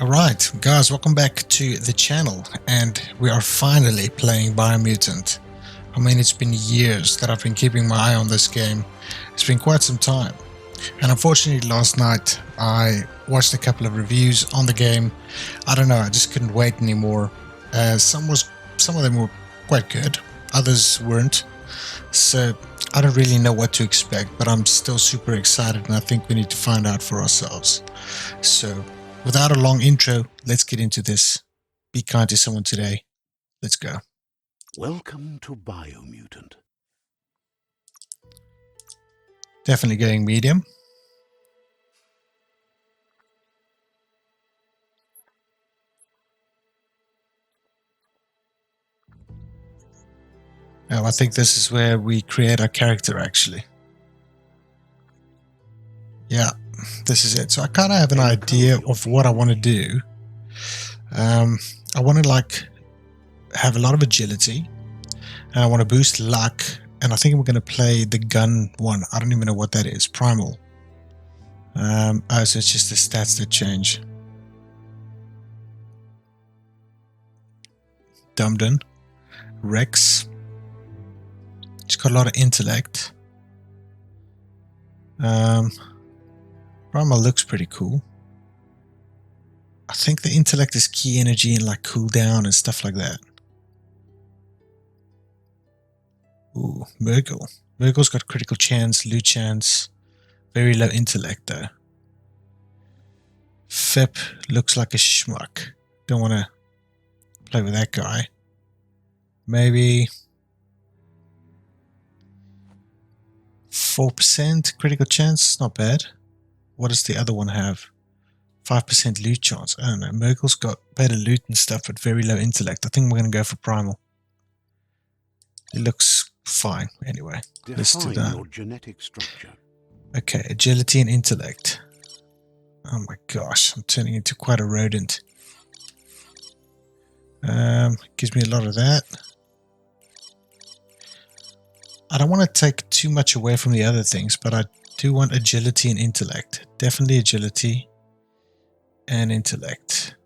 Alright, guys, welcome back to the channel, and we are finally playing Biomutant. I mean, it's been years that I've been keeping my eye on this game. It's been quite some time. And unfortunately, last night I watched a couple of reviews on the game. I don't know, I just couldn't wait anymore. Some of them were quite good, others weren't. So I don't really know what to expect, but I'm still super excited, and I think we need to find out for ourselves. So without a long intro, let's get into this. Be kind to someone today. Let's go. Welcome to Biomutant. Definitely going medium. Oh, I think this is where we create our character, actually. Yeah, this is it. So I kind of have an idea of what I want to do. I want to have a lot of agility, and I want to boost luck, and I think we're going to play the gun one. I don't even know what that is. Primal. Oh, so it's just the stats that change. Dumden. Rex. She's got a lot of intellect. Primal looks pretty cool. I think the intellect is key energy and like cooldown and stuff like that. Ooh, Merkel. Merkel's got critical chance, loot chance, very low intellect though. Fip looks like a schmuck. Don't want to play with that guy. Maybe 4% critical chance, not bad. What does the other one have? 5% loot chance. I don't know. Merkel's got better loot and stuff, but very low intellect. I think we're going to go for Primal. It looks fine. Anyway, let's do that. Your genetic structure. Okay, agility and intellect. Oh my gosh, I'm turning into quite a rodent. Gives me a lot of that. I don't want to take too much away from the other things, but I do want agility and intellect. Definitely agility and intellect.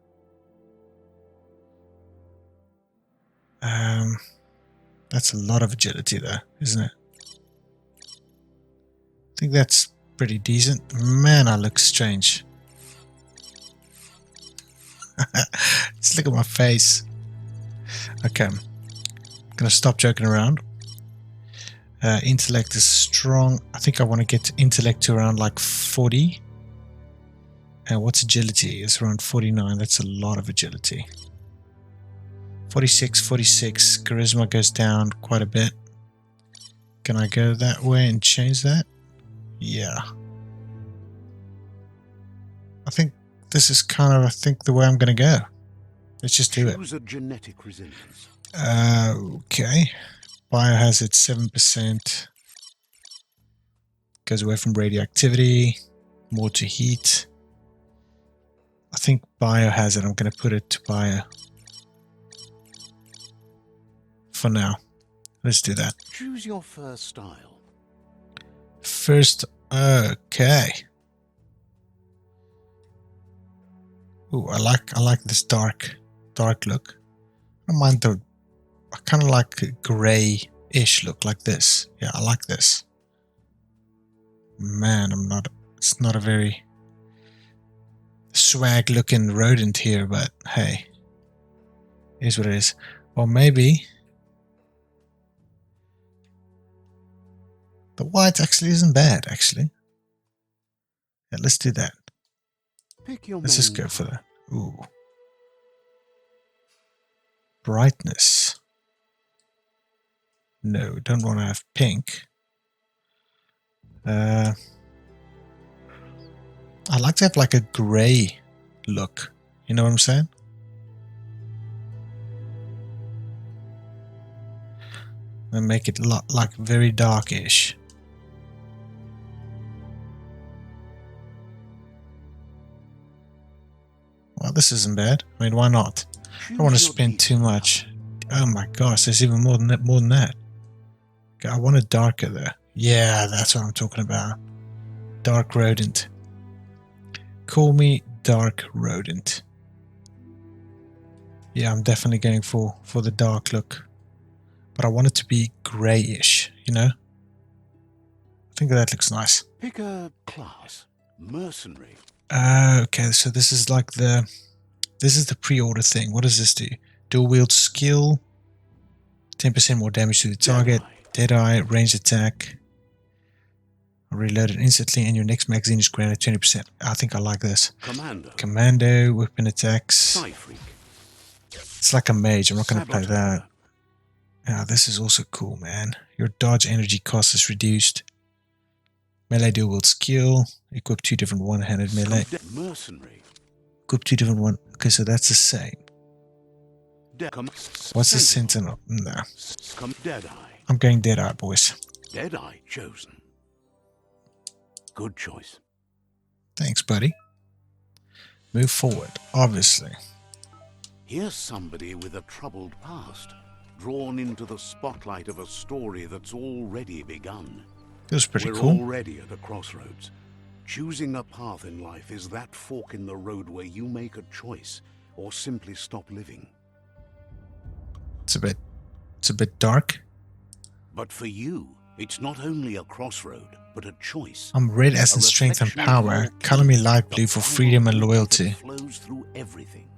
That's a lot of agility though, isn't it? I think that's pretty decent. Man, I look strange. Just look at my face. Okay, I'm gonna stop joking around. Intellect is strong. I think I want to get intellect to around like 40. What's agility? It's around 49. That's a lot of agility. 46, 46. Charisma goes down quite a bit. Can I go that way and change that? Yeah. I think this is kind of, the way I'm going to go. Let's just do it. Choose a genetic resilience. Okay. Biohazard 7%. Goes away from radioactivity. More to heat. I think biohazard, I'm going to put it to bio. For now. Let's do that. Choose your first style. First, okay. Ooh, I like this dark look. I don't mind I kind of like a grey-ish look like this. Yeah, I like this. Man, it's not a very swag looking rodent here, but hey, it is what it is. Or maybe the white actually isn't bad, actually. Yeah, let's do that. Let's just go for that. Ooh. Brightness. No, don't want to have pink. I like to have like a grey look. You know what I'm saying? And make it like very darkish. Well, this isn't bad. I mean, why not? I don't want to spend too much. Oh my gosh, there's even more than that. Okay, I want it darker there. Yeah, that's what I'm talking about. Dark rodent. Call me Dark Rodent. Yeah, I'm definitely going for the dark look. But I want it to be grayish, you know? I think that looks nice. Pick a class. Mercenary. Okay, so this is like the... This is the pre-order thing. What does this do? Dual wield skill. 10% more damage to the target. Deadeye, range attack. Reload it instantly and your next magazine is granted 20%. I think I like this. Commando, weapon attacks. It's like a mage. I'm not going to play that. Yeah, this is also cool, man. Your dodge energy cost is reduced. Melee dual wield skill. Equip 2 different one-handed melee. Equip 2 different one. Okay, so that's the same. What's the sentinel? No. I'm going Deadeye, boys. Deadeye chosen. Good choice. Thanks, buddy. Move forward, obviously. Here's somebody with a troubled past, drawn into the spotlight of a story that's already begun. Feels pretty We're cool. already at a crossroads. Choosing a path in life is that fork in the road where you make a choice or simply stop living. It's a bit dark. But for you, it's not only a crossroad, but a choice. I'm red as in strength and power. Color me light blue for freedom and loyalty. Flows through everything.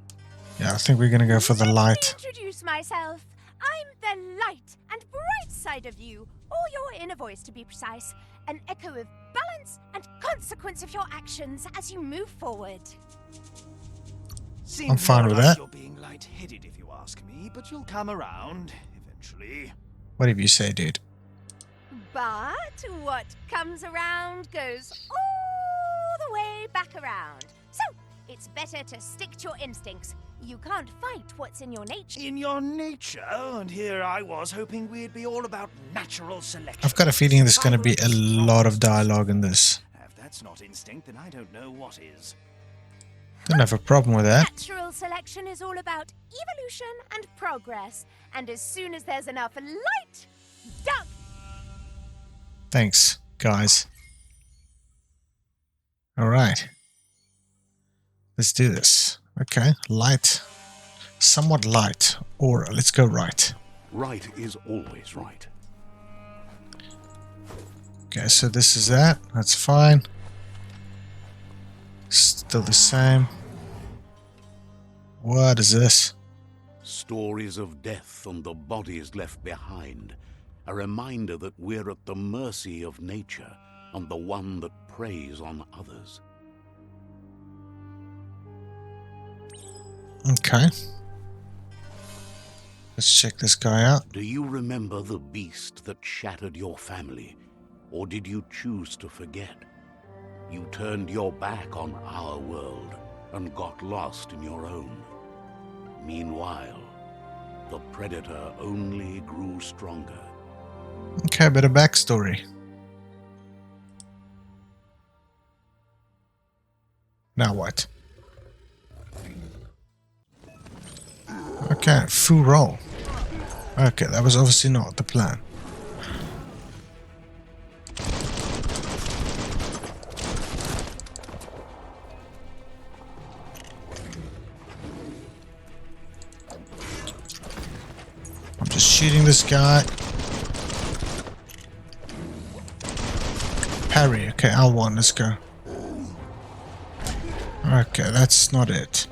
Yeah, I think we're gonna go for the light. Let me introduce myself. I'm the light and bright side of you, or your inner voice to be precise. An echo of balance and consequence of your actions as you move forward. I'm fine with that. You're being light-headed if you ask me, but you'll come around eventually. Whatever you say, dude. But what comes around goes all the way back around. So, it's better to stick to your instincts. You can't fight what's in your nature. In your nature? And here I was hoping we'd be all about natural selection. I've got a feeling there's gonna be a lot of dialogue in this. If that's not instinct, then I don't know what is. Don't have a problem with that. Natural selection is all about evolution and progress. And as soon as there's enough light, dark. Thanks, guys. Alright. Let's do this. Okay, light. Somewhat light. Or let's go right. Right is always right. Okay, so this is that. That's fine. Still the same. What is this? Stories of death and the bodies left behind. A reminder that we're at the mercy of nature and the one that preys on others. Okay. Let's check this guy out. Do you remember the beast that shattered your family? Or did you choose to forget? You turned your back on our world and got lost in your own. Meanwhile, the predator only grew stronger. Okay, a bit of backstory. Now what? Okay, full roll. Okay, that was obviously not the plan. I'm just shooting this guy. Parry. Okay, L1, let's go. Okay, that's not it.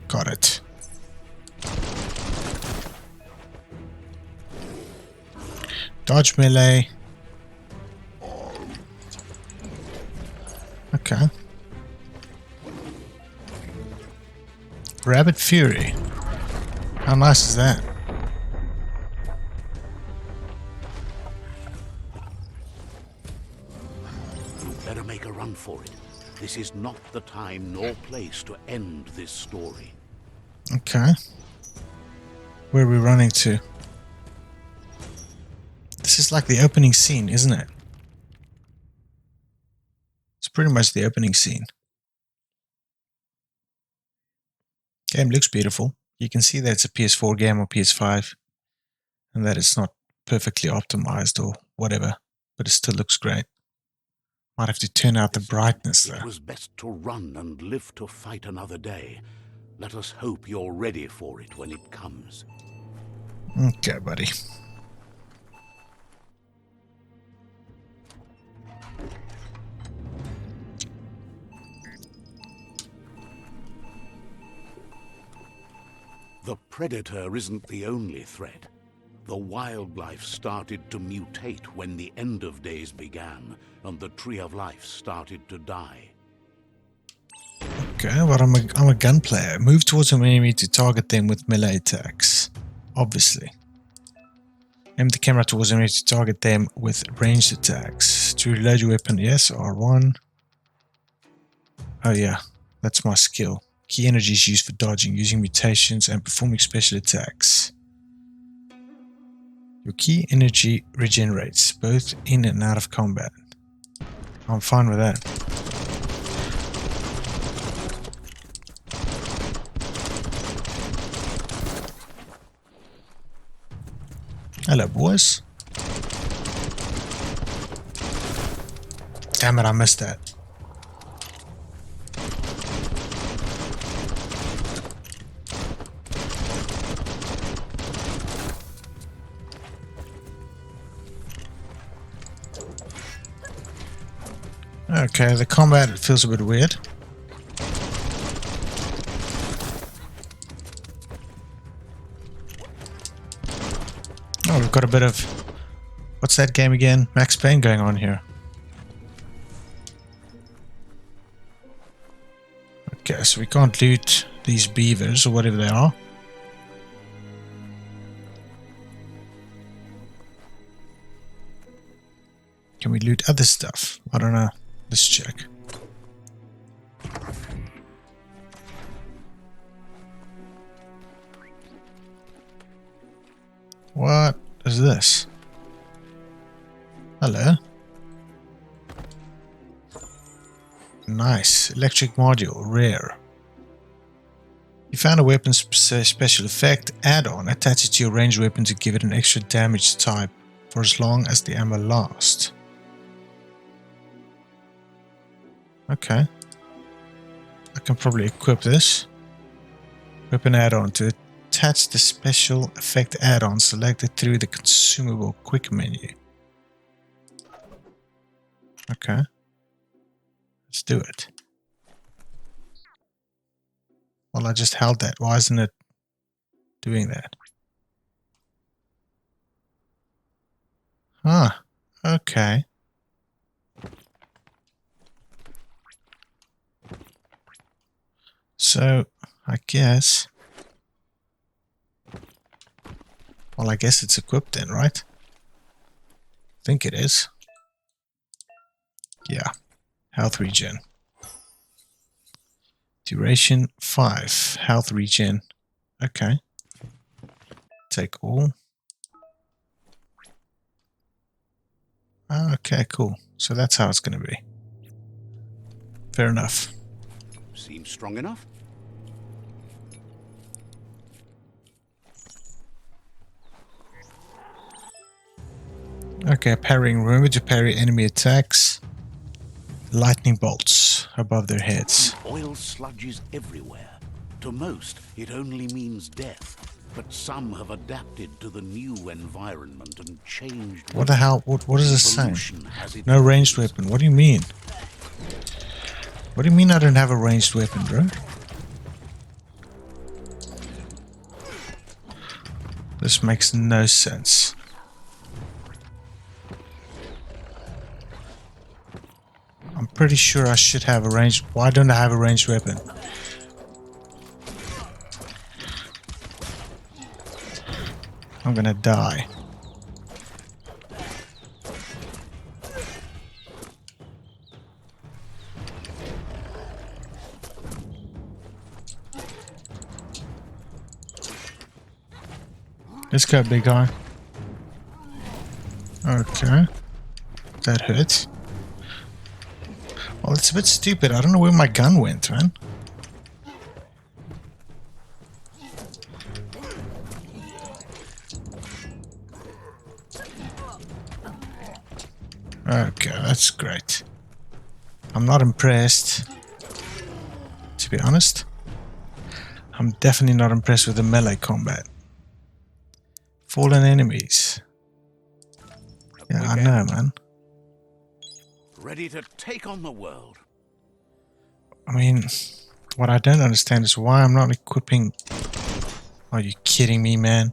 Got it. Dodge melee. Okay. Rabbit Fury. How nice is that? You better make a run for it. This is not the time nor place to end this story. Okay. Where are we running to? This is like the opening scene, isn't it? It's pretty much the opening scene. Game looks beautiful. You can see that it's a PS4 game or PS5 and that it's not perfectly optimized or whatever, but it still looks great. Might have to turn out the brightness though. It was best to run and live to fight another day. Let us hope you're ready for it when it comes. Okay, buddy. The predator isn't the only threat. The wildlife started to mutate when the end of days began, and the tree of life started to die. Okay, well, I'm a gun player. Move towards an enemy to target them with melee attacks. Obviously. Aim the camera towards an enemy to target them with ranged attacks. To reload your weapon, yes, R1. Oh yeah, that's my skill. Key energy is used for dodging, using mutations, and performing special attacks. Your key energy regenerates, both in and out of combat. I'm fine with that. Hello, boys. Damn it, I missed that. Okay, the combat feels a bit weird. Oh, we've got a bit of... What's that game again? Max Payne going on here. Okay, so we can't loot these beavers or whatever they are. Can we loot other stuff? I don't know. Let's check. What is this? Hello. Nice. Electric module. Rare. You found a weapon special effect add-on. Attach it to your ranged weapon to give it an extra damage type for as long as the ammo lasts. Okay. I can probably equip this. Weapon add-on. To attach the special effect add-on, select it through the consumable quick menu. Okay. Let's do it. Well, I just held that. Why isn't it doing that? Ah, okay. So, I guess... Well, I guess it's equipped then, right? I think it is. Yeah. Health regen. Duration 5. Health regen. Okay. Take all. Okay, cool. So that's how it's going to be. Fair enough. Seems strong enough. Okay, parrying. Remember to parry enemy attacks. Lightning bolts above their heads. Oil sludges everywhere. To most, it only means death. But some have adapted to the new environment and changed. What the hell? What is this saying? No ranged weapon. What do you mean? What do you mean I don't have a ranged weapon, bro? This makes no sense. I'm pretty sure I should have a ranged... Why don't I have a ranged weapon? I'm gonna die. Let's go, big guy. Okay. That hurts. Well, it's a bit stupid. I don't know where my gun went, man. Okay, that's great. I'm not impressed, to be honest. I'm definitely not impressed with the melee combat. Fallen enemies. Yeah, I know, man. Ready to take on the world. I mean, what I don't understand is why I'm not equipping... Are you kidding me, man?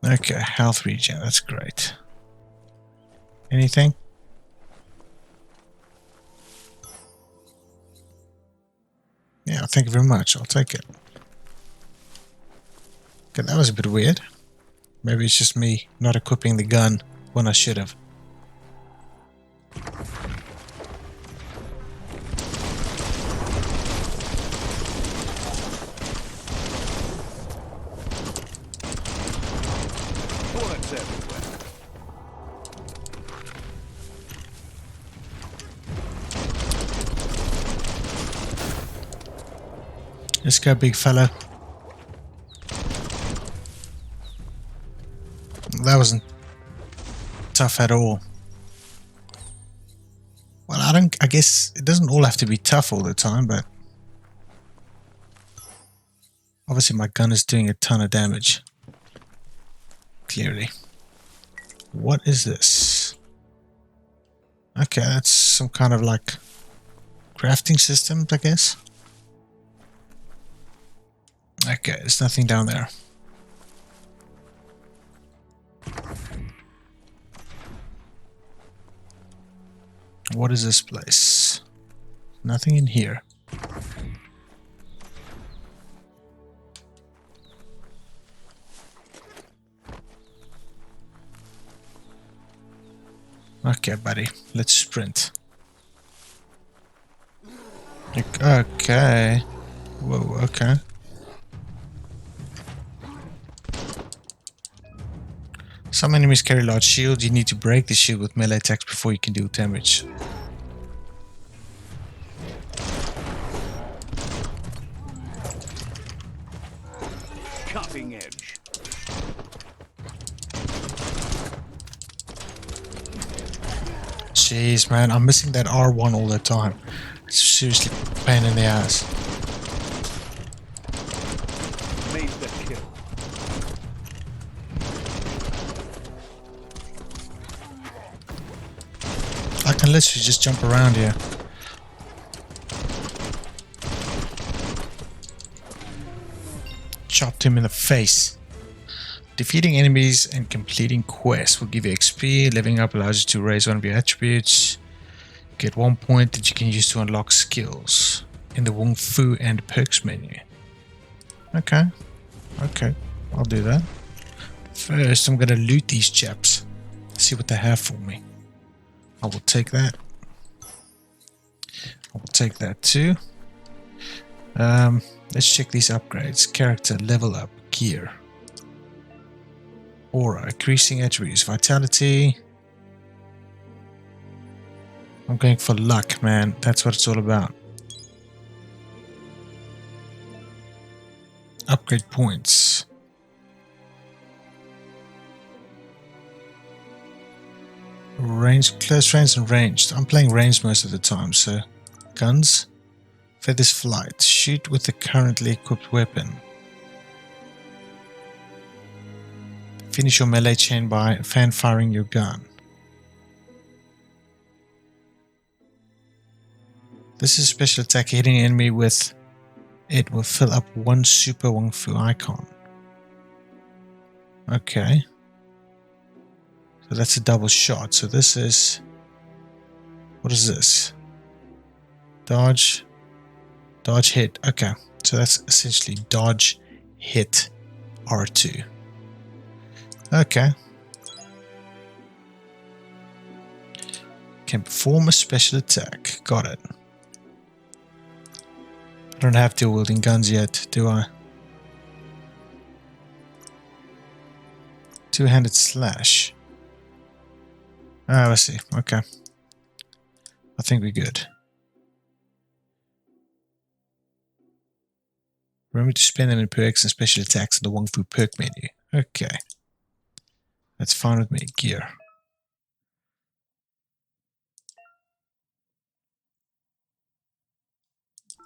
Okay, health regen, that's great. Anything? Yeah, thank you very much. I'll take it. Okay, that was a bit weird. Maybe it's just me not equipping the gun when I should have. Bullets everywhere. Let's go, big fella. That wasn't tough at all. Well, I guess it doesn't all have to be tough all the time, but obviously my gun is doing a ton of damage. Clearly. What is this? Okay, that's some kind of like crafting system, I guess. Okay, there's nothing down there. What is this place? Nothing in here. Okay, buddy, let's sprint. Okay. Whoa, okay. Some enemies carry large shields. You need to break the shield with melee attacks before you can do damage. Cutting edge. Jeez, man, I'm missing that R1 all the time. It's seriously a pain in the ass. Made the kill. I can literally just jump around here. Chopped him in the face. Defeating enemies and completing quests will give you XP. Leveling up allows you to raise one of your attributes. Get 1 point that you can use to unlock skills in the Wung Fu and perks menu. Okay. Okay. I'll do that. First, I'm going to loot these chaps. See what they have for me. I will take that. I will take that too. Let's check these upgrades. Character, level up, gear. Aura, increasing attributes, vitality. I'm going for luck, man. That's what it's all about. Upgrade points. Range, close range and ranged. I'm playing ranged most of the time, so guns. Feathers flight. Shoot with the currently equipped weapon. Finish your melee chain by fan firing your gun. This is a special attack. Hitting an enemy with it will fill up one super Wung Fu icon. Okay. So that's a double shot. So this is... What is this? Dodge. Dodge hit. Okay. So that's essentially dodge hit R2. Okay. Can perform a special attack. Got it. I don't have dual wielding guns yet, do I? Two-handed slash. Ah, I see. Okay. I think we're good. Remember to spend them in perks and special attacks in the Wung Fu perk menu. Okay. That's fine with me. Gear.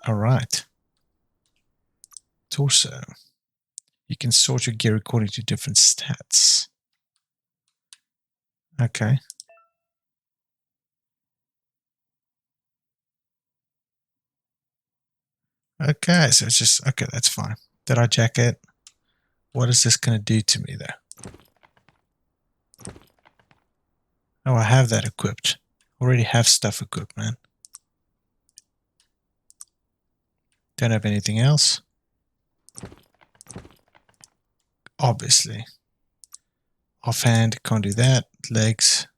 Alright. Torso. You can sort your gear according to different stats. Okay. Okay, so it's just, okay, that's fine. Did I jack it? What is this going to do to me there? Oh, I have that equipped. Already have stuff equipped, man. Don't have anything else. Obviously. Offhand, can't do that. Legs.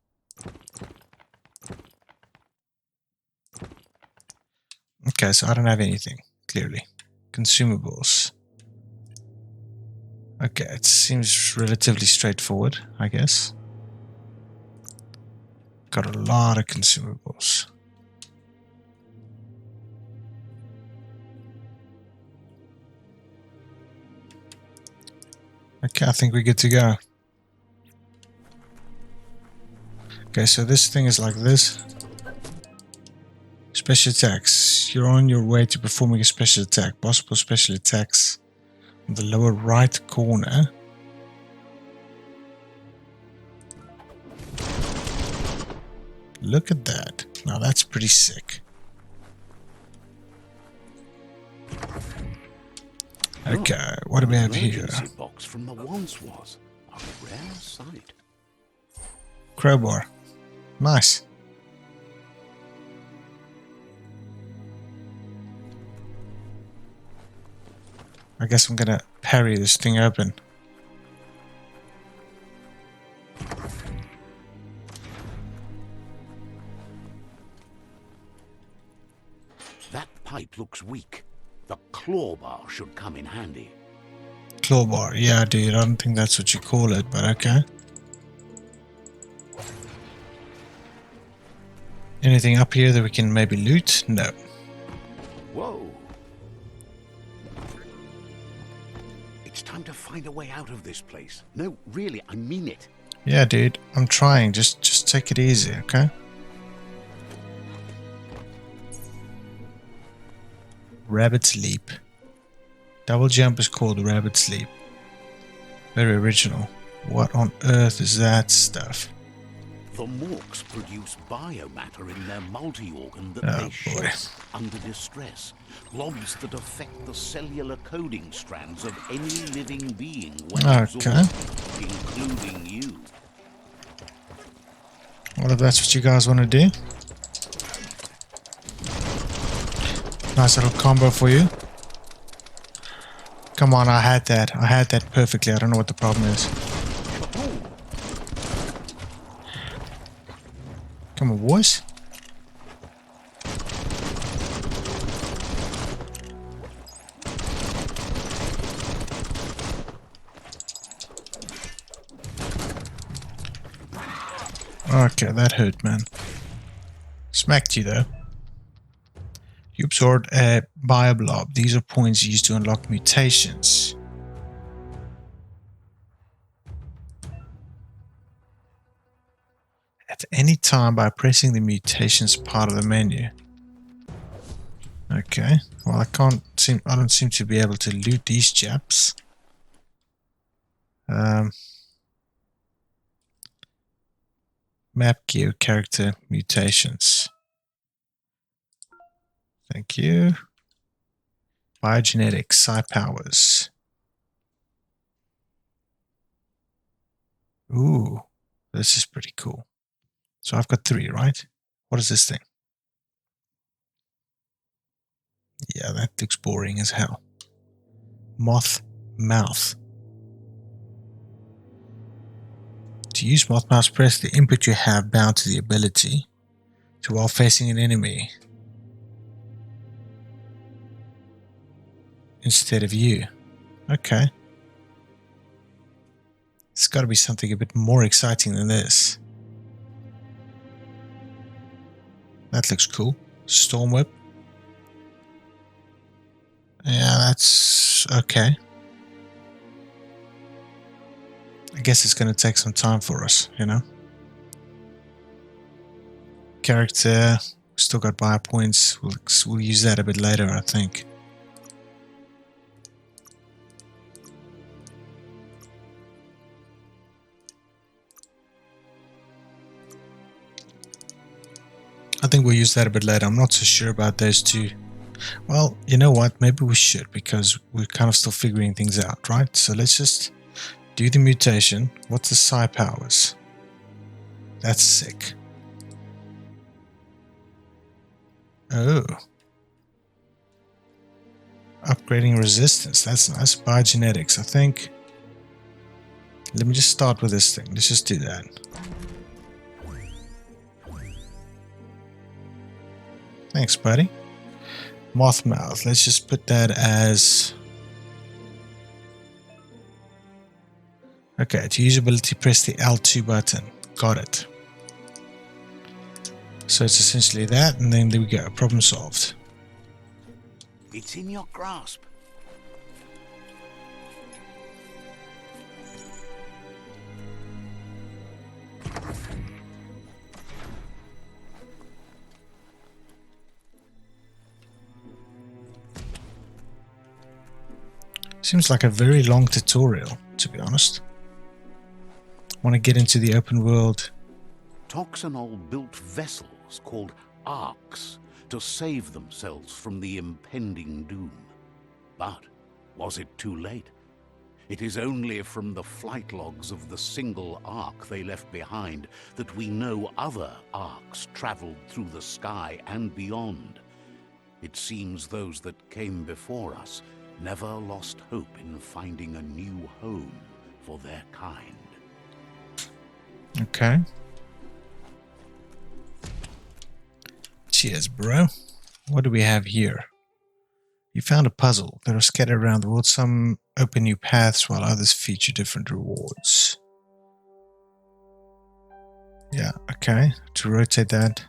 Okay, so I don't have anything, clearly. Consumables. Okay, it seems relatively straightforward, I guess. Got a lot of consumables. Okay, I think we're good to go. Okay, so this thing is like this. Special attacks. You're on your way to performing a special attack. Possible special attacks in the lower right corner. Look at that. Now that's pretty sick. Okay, what do we have here? Emergency box from the once was a rare sight. Crowbar. Nice. I guess I'm gonna parry this thing open. That pipe looks weak. The claw bar should come in handy. Claw bar. Yeah, dude. I don't think that's what you call it, but okay. Anything up here that we can maybe loot? No. Whoa. It's time to find a way out of this place. No, really, I mean it. Yeah, dude. I'm trying. Just take it easy, okay? Rabbit's Leap. Double jump is called Rabbit's Leap. Very original. What on earth is that stuff? The Morks produce biomatter in their multi-organ that Oh, they boy. shift under distress. Blobs that affect the cellular coding strands of any living being when Okay. absorbed, including you. Well, if that's what you guys want to do. Nice little combo for you. Come on, I had that. I had that perfectly. I don't know what the problem is. Come on, boys. Okay, that hurt, man. Smacked you, though. You absorbed a bioblob. These are points used to unlock mutations. At any time by pressing the mutations part of the menu. Okay. Well, I don't seem to be able to loot these chaps. Map gear character mutations. Thank you. Biogenetics, psi powers. Ooh, this is pretty cool. So I've got 3, right? What is this thing? Yeah, that looks boring as hell. Moth mouth. To use moth mouse, press the input you have bound to the ability to while facing an enemy instead of you. Okay. It's got to be something a bit more exciting than this. That looks cool. Storm whip. Yeah, that's okay. I guess it's going to take some time for us, you know. Character, still got bio points. We'll use that a bit later, I think. think we'll use that a bit later. I'm not so sure about those two. Well, you know what? Maybe we should, because we're kind of still figuring things out, right? So let's just do the mutation. What's the psi powers? That's sick. Oh. Upgrading resistance. That's nice. Biogenetics, I think. Let me just start with this thing. Let's just do that. Thanks, buddy. Moth mouth. Let's just put that as... Okay, to usability, press the L2 button. Got it. So it's essentially that, and then there we go. Problem solved. It's in your grasp. Seems like a very long tutorial, to be honest. Want to get into the open world. Toxanol built vessels called arcs to save themselves from the impending doom. But was it too late? It is only from the flight logs of the single arc they left behind that we know other arcs traveled through the sky and beyond. It seems those that came before us never lost hope in finding a new home for their kind. Okay. Cheers, bro. What do we have here? You found a puzzle. There are scattered around the world. Some open new paths while others feature different rewards. Yeah, okay. To rotate that.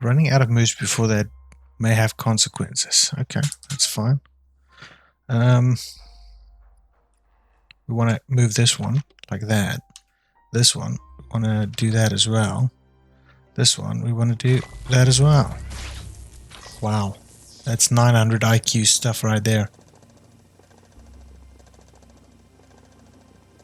Running out of moves before that may have consequences. Okay, that's fine. We want to move this one like that. This one, we want to do that as well. This one, we want to do that as well. Wow, that's 900 IQ stuff right there.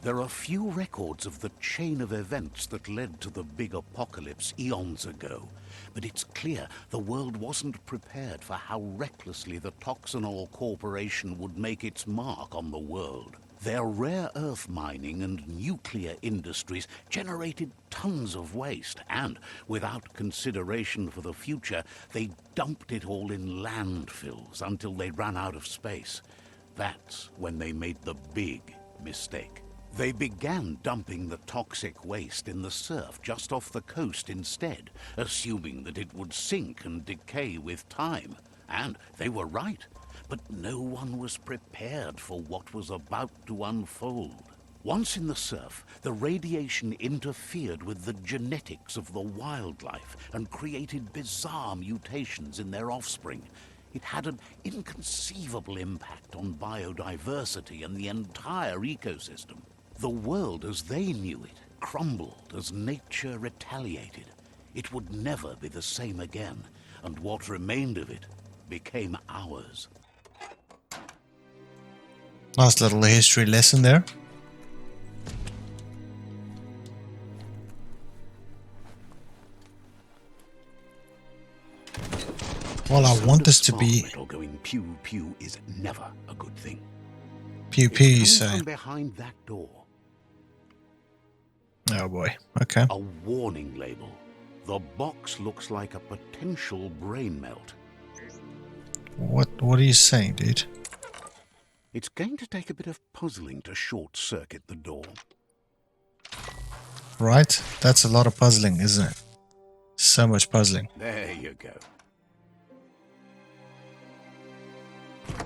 There are few records of the chain of events that led to the big apocalypse eons ago, but it's clear the world wasn't prepared for how recklessly the Toxanol Corporation would make its mark on the world. Their rare earth mining and nuclear industries generated tons of waste, and without consideration for the future, they dumped it all in landfills until they ran out of space. That's when they made the big mistake. They began dumping the toxic waste in the surf just off the coast instead, assuming that it would sink and decay with time. And they were right, but no one was prepared for what was about to unfold. Once in the surf, the radiation interfered with the genetics of the wildlife and created bizarre mutations in their offspring. It had an inconceivable impact on biodiversity and the entire ecosystem. The world as they knew it crumbled as nature retaliated. It would never be the same again, and what remained of it became ours. Nice little history lesson there. Well, I want this to be... Metal going pew pew is never a good thing. Pew pew, you It comes say? from behind that door. Oh boy, okay. A warning label. The box looks like a potential brain melt. What are you saying, dude? It's going to take a bit of puzzling to short-circuit the door. Right? That's a lot of puzzling, isn't it? So much puzzling. There you go.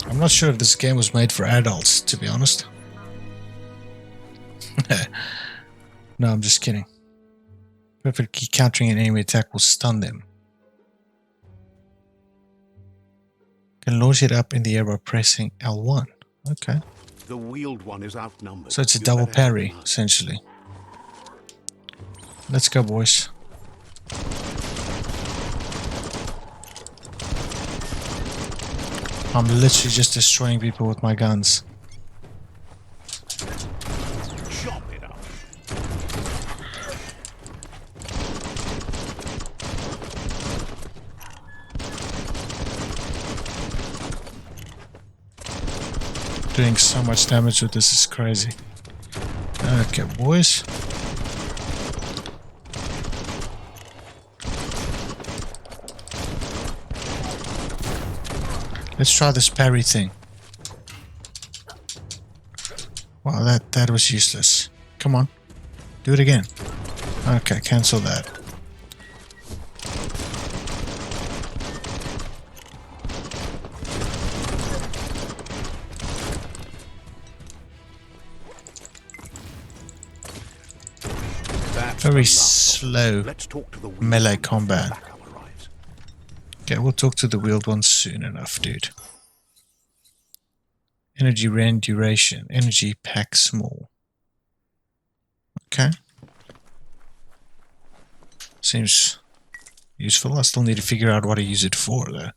I'm not sure if this game was made for adults, to be honest. No, I'm just kidding. Perfectly countering an enemy attack will stun them. Can launch it up in the air by pressing L1. Okay. The wheeled one is outnumbered. So it's a You double better help parry, him out. essentially. Let's go, boys. I'm literally just destroying people with my guns. doing so much damage with this, is crazy. Okay, boys. Let's try this parry thing. Wow, that was useless. Come on. Do it again. Okay, cancel that. Very slow melee combat. Okay, we'll talk to the wheeled ones soon enough, dude. Energy rend duration. Energy pack small. Okay. Seems useful. I still need to figure out what to use it for, though.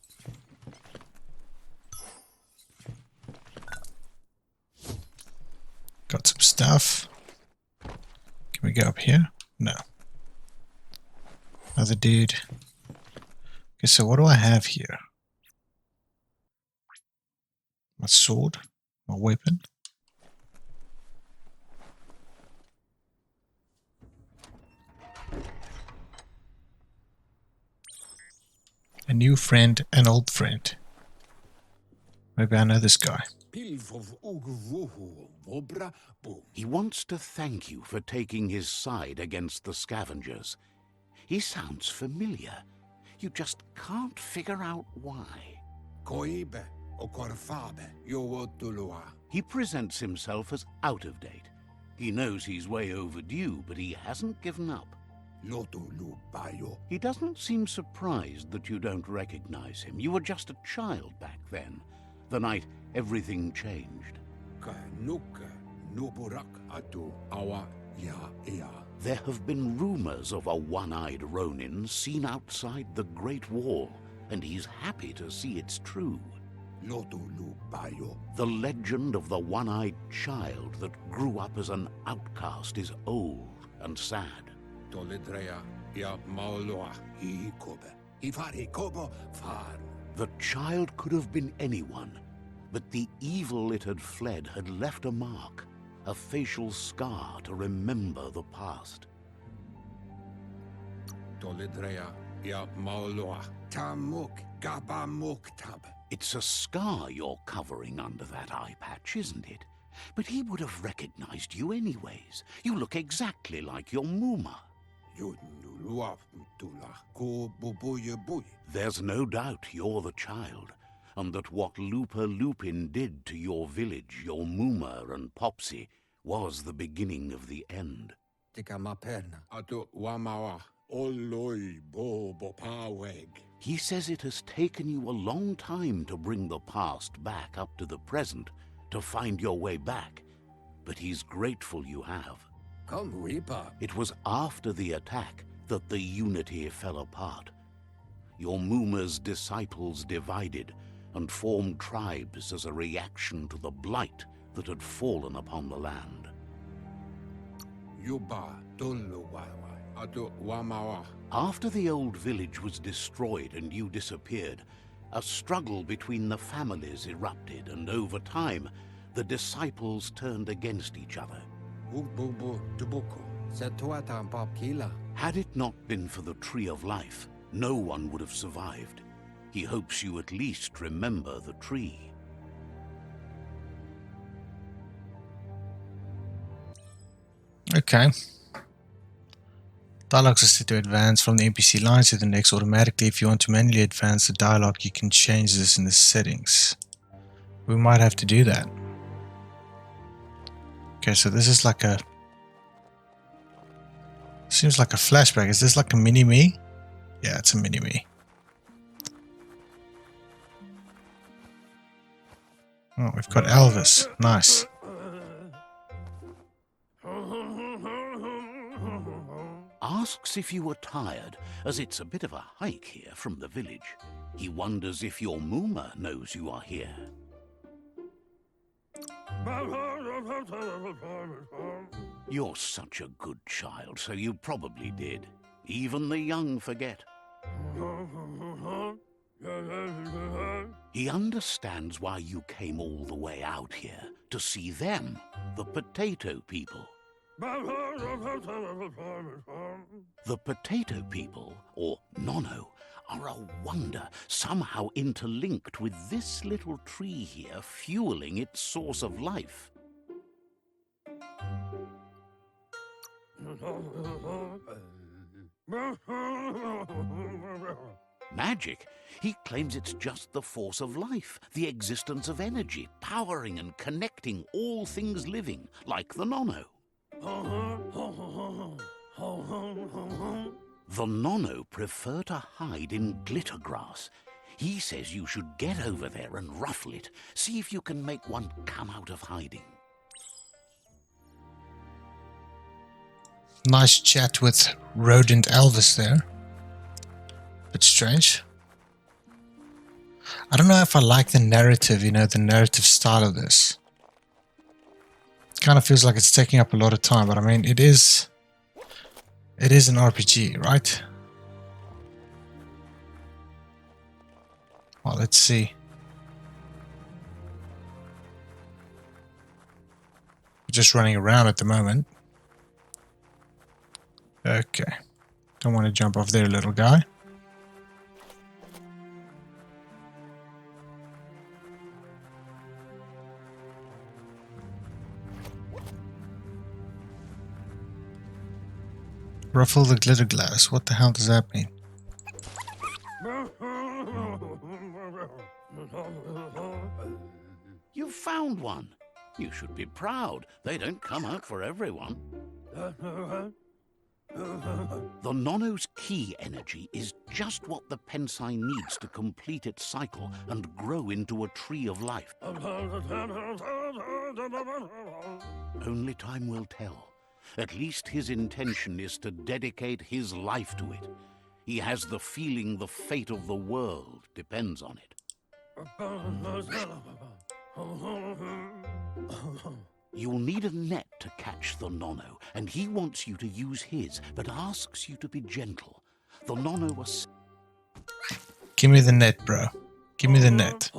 Got some stuff. Can we go up here? No. Another dude. Okay, so what do I have here? My sword? My weapon? A new friend, an old friend. Maybe I know this guy. He wants to thank you for taking his side against the scavengers. He sounds familiar. You just can't figure out why. He presents himself as out of date. He knows he's way overdue, but he hasn't given up. He doesn't seem surprised that you don't recognize him. You were just a child back then, the night everything changed. There have been rumors of a one-eyed Ronin seen outside the Great Wall, and he's happy to see it's true. The legend of the one-eyed child that grew up as an outcast is old and sad. The child could have been anyone, but the evil it had fled had left a mark, a facial scar to remember the past. It's a scar you're covering under that eye patch, isn't it? But he would have recognized you anyways. You look exactly like your Muma. There's no doubt you're the child, and that what Looper Lupin did to your village, your Muma and Popsy, was the beginning of the end. He says it has taken you a long time to bring the past back up to the present, to find your way back, but he's grateful you have. It was after the attack that the unity fell apart. Your Muma's disciples divided and formed tribes as a reaction to the blight that had fallen upon the land. After the old village was destroyed and you disappeared, a struggle between the families erupted, and over time, the disciples turned against each other. Had it not been for the Tree of Life, no one would have survived. He hopes you at least remember the tree. Okay. Dialogue is set to advance from the NPC line to the next automatically. If you want to manually advance the dialogue, you can change this in the settings. We might have to do that. Okay, so this is like a... Seems like a flashback. Is this like a mini-me? Yeah, it's a mini-me. Oh, we've got Elvis. Nice. Asks if you were tired, as it's a bit of a hike here from the village. He wonders if your Muma knows you are here. You're such a good child, so you probably did. Even the young forget. He understands why you came all the way out here, to see them, the potato people. The potato people, or NONO, are a wonder, somehow interlinked with this little tree here, fueling its source of life. Magic? He claims it's just the force of life, the existence of energy, powering and connecting all things living, like the NONO. The NONO prefer to hide in glittergrass. He says you should get over there and ruffle it. See if you can make one come out of hiding. Nice chat with Rodent Elvis there. Bit strange. I don't know if I like the narrative, you know, the narrative style of this. It kind of feels like it's taking up a lot of time, but I mean, it is an RPG, right? Well, let's see. We're just running around at the moment. Okay. Don't want to jump off there, little guy. Ruffle the glitter glass. What the hell does that mean? You found one. You should be proud. They don't come out for everyone. The NONO's key energy is just what the Ps5 needs to complete its cycle and grow into a tree of life. Only time will tell. At least his intention is to dedicate his life to it. He has the feeling the fate of the world depends on it. You'll need a net to catch the NONO, and he wants you to use his, but asks you to be gentle. The NONO was... Give me the net, bro. Give me the net.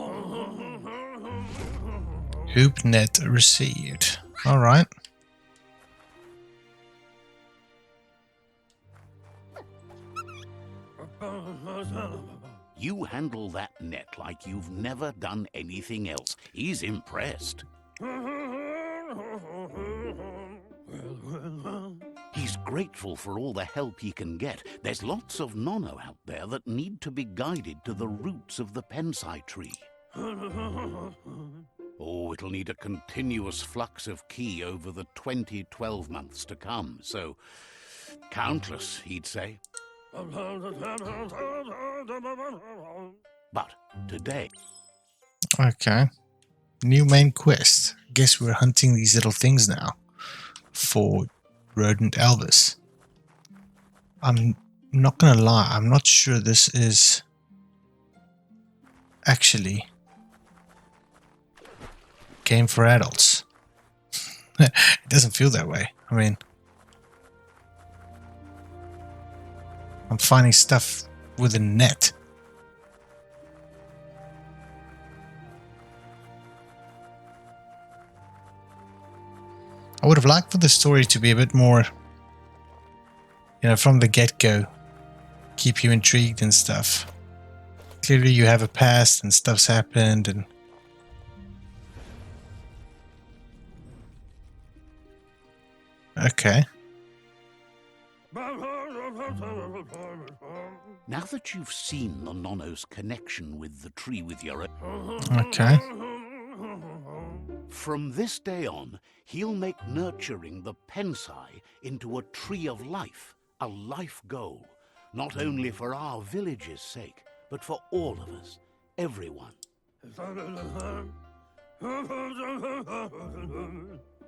Hoop net received. Alright. You handle that net like you've never done anything else. He's impressed. He's grateful for all the help he can get. There's lots of NONO out there that need to be guided to the roots of the Ps5 tree. Oh, it'll need a continuous flux of ki over the 12 months to come, so countless, he'd say. But today... Okay. New main quest. Guess we're hunting these little things now for Rodent Elvis. I'm not gonna lie, I'm not sure this is actually game for adults. It doesn't feel that way. I mean, I'm finding stuff with a net. I would have liked for the story to be a bit more, you know, from the get-go, keep you intrigued and stuff. Clearly you have a past and stuff's happened and... Okay. Now that you've seen the NONO's connection with the tree with your own... Okay. From this day on, he'll make nurturing the Ps5 into a tree of life, a life goal, not only for our village's sake, but for all of us, everyone.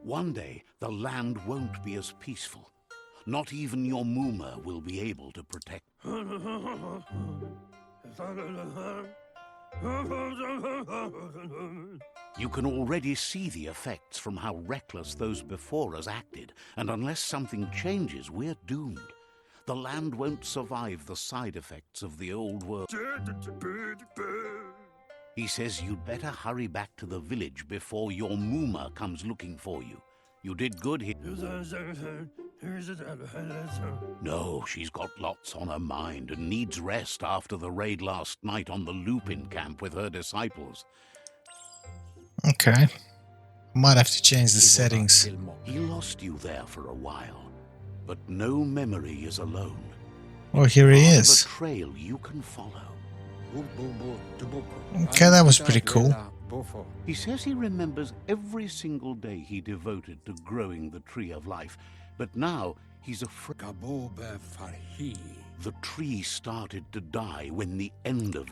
One day, the land won't be as peaceful. Not even your Muma will be able to protect. You can already see the effects from how reckless those before us acted, and unless something changes, we're doomed. The land won't survive the side effects of the old world. He says you'd better hurry back to the village before your Mooma comes looking for you. You did good here. No, she's got lots on her mind and needs rest after the raid last night on the Lupin camp with her disciples. Okay. Might have to change the settings. He lost you there for a while, but no memory is alone. Oh, here he On is. the trail you can follow. Okay, that was pretty cool. He says he remembers every single day he devoted to growing the tree of life, but now he's afraid. The tree started to die when the end of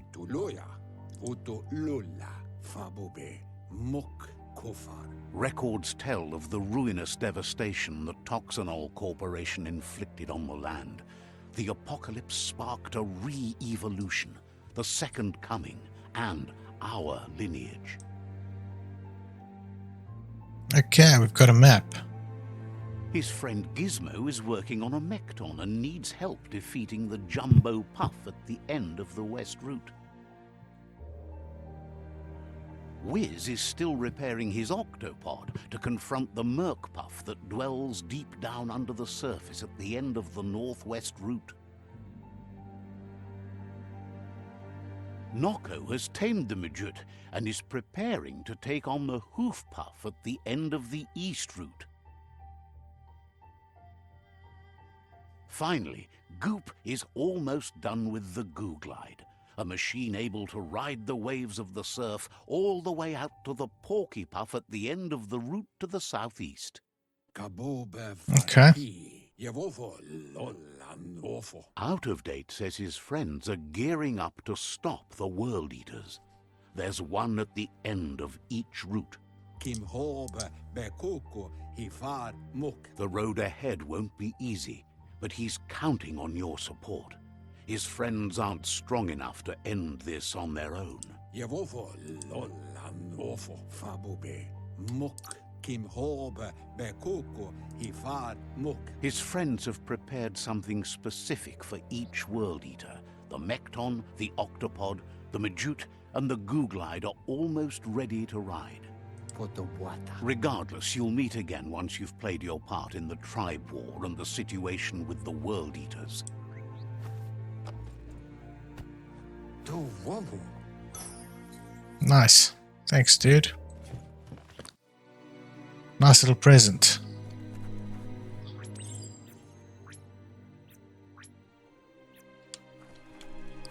records tell of the ruinous devastation the Toxanol Corporation inflicted on the land. The apocalypse sparked a re-evolution, the second coming, and our lineage. Okay, we've got a map. His friend Gizmo is working on a Mekton and needs help defeating the Jumbo Puff at the end of the West Route. Wiz is still repairing his octopod to confront the Merc Puff that dwells deep down under the surface at the end of the Northwest Route. Noko has tamed the Midget and is preparing to take on the Hoof Puff at the end of the East Route. Finally, Goop is almost done with the Goo Glide, a machine able to ride the waves of the surf all the way out to the Porky Puff at the end of the route to the southeast. Okay. Out of Date says his friends are gearing up to stop the World Eaters. There's one at the end of each route. The road ahead won't be easy, but he's counting on your support. His friends aren't strong enough to end this on their own. His friends have prepared something specific for each World Eater. The Mekton, the Octopod, the Majute, and the Goo Glide are almost ready to ride. Regardless, you'll meet again once you've played your part in the tribe war and the situation with the World Eaters. Nice. Thanks, dude. Nice little present.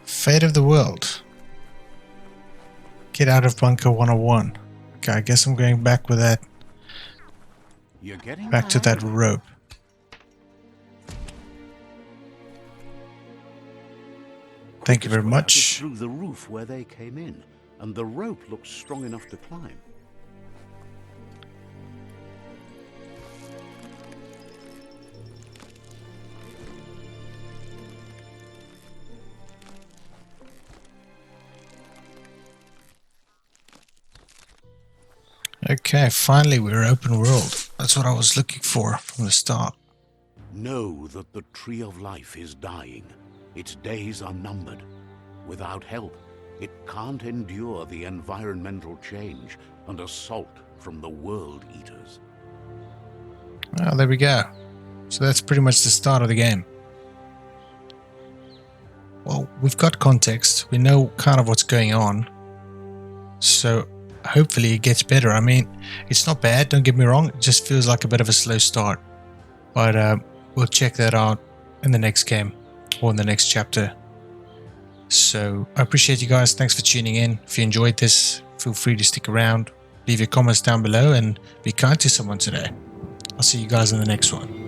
Fate of the World. Get out of Bunker 101. Okay, I guess I'm going back with that. You're getting Back to that rope. Thank you very much. Through the roof where they came in, and the rope looks strong enough to climb. Okay, finally we're open world. That's what I was looking for from the start. Know that the Tree of Life is dying. Its days are numbered. Without help, it can't endure the environmental change and assault from the World Eaters. Oh, there we go. So that's pretty much the start of the game. Well, we've got context. We know kind of what's going on. So hopefully it gets better. I mean, it's not bad, don't get me wrong. It just feels like a bit of a slow start. But we'll check that out in the next game or in the next chapter. So I appreciate you guys. Thanks for tuning in. If you enjoyed this, feel free to stick around. Leave your comments down below and be kind to someone today. I'll see you guys in the next one.